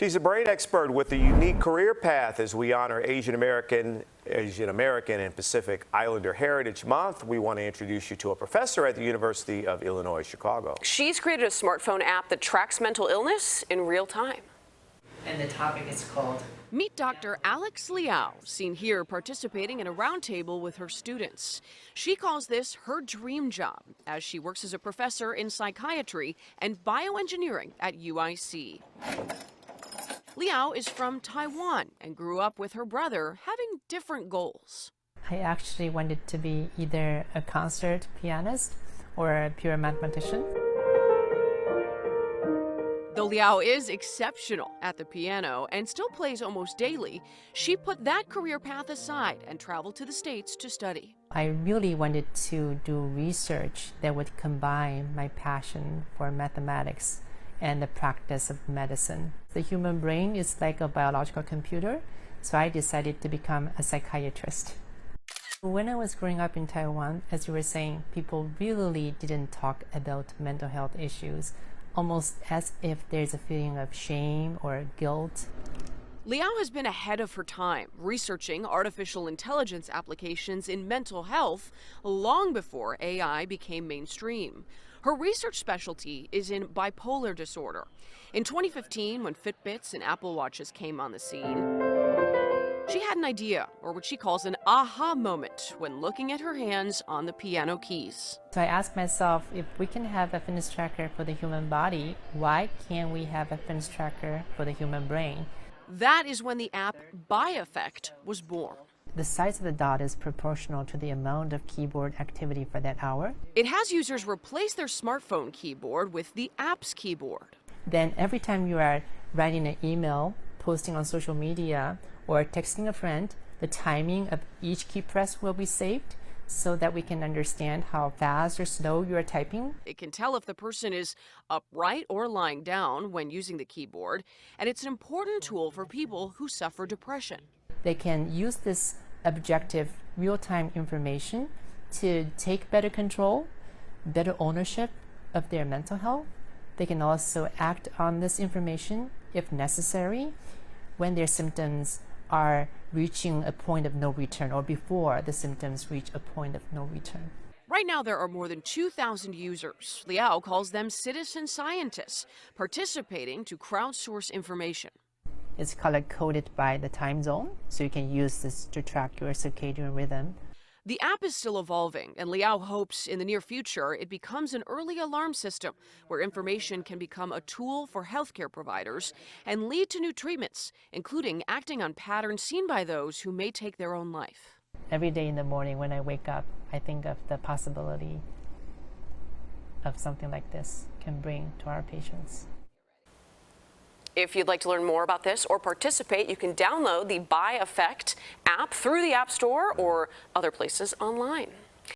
She's a brain expert with a unique career path. As we honor Asian American, and Pacific Islander Heritage Month, we want to introduce you to a professor at the University of Illinois, Chicago. She's created a smartphone app that tracks mental illness in real time. And the topic is called Meet Dr. Alex Liao, seen here participating in a roundtable with her students. She calls this her dream job, as she works as a professor in psychiatry and bioengineering at UIC. Liao is from Taiwan and grew up with her brother, having different goals. I actually wanted to be either a concert pianist or a pure mathematician. Though Liao is exceptional at the piano and still plays almost daily, she put that career path aside and traveled to the States to study. I really wanted to do research that would combine my passion for mathematics and the practice of medicine. The human brain is like a biological computer, so I decided to become a psychiatrist. When I was growing up in Taiwan, as you were saying, people really didn't talk about mental health issues, almost as if there's a feeling of shame or guilt. Liao has been ahead of her time, researching artificial intelligence applications in mental health long before AI became mainstream. Her research specialty is in bipolar disorder. In 2015, when Fitbits and Apple Watches came on the scene, she had an idea, or what she calls an aha moment, when looking at her hands on the piano keys. So I asked myself, if we can have a fitness tracker for the human body, why can't we have a fitness tracker for the human brain? That is when the app Effect was born. The size of the dot is proportional to the amount of keyboard activity for that hour. It has users replace their smartphone keyboard with the app's keyboard. Then every time you are writing an email, posting on social media, or texting a friend, the timing of each key press will be saved so that we can understand how fast or slow you are typing. It can tell if the person is upright or lying down when using the keyboard, and it's an important tool for people who suffer depression. They can use this objective real-time information to take better control, better ownership of their mental health. They can also act on this information if necessary when their symptoms are reaching a point of no return or before the symptoms reach a point of no return. Right now, there are more than 2,000 users. Liao calls them citizen scientists, participating to crowdsource information. It's color-coded by the time zone, so you can use this to track your circadian rhythm. The app is still evolving, and Liao hopes in the near future it becomes an early alarm system where information can become a tool for healthcare providers and lead to new treatments, including acting on patterns seen by those who may take their own life. Every day in the morning when I wake up, I think of the possibility of something like this can bring to our patients. If you'd like to learn more about this or participate, you can download the Effect app through the App Store or other places online.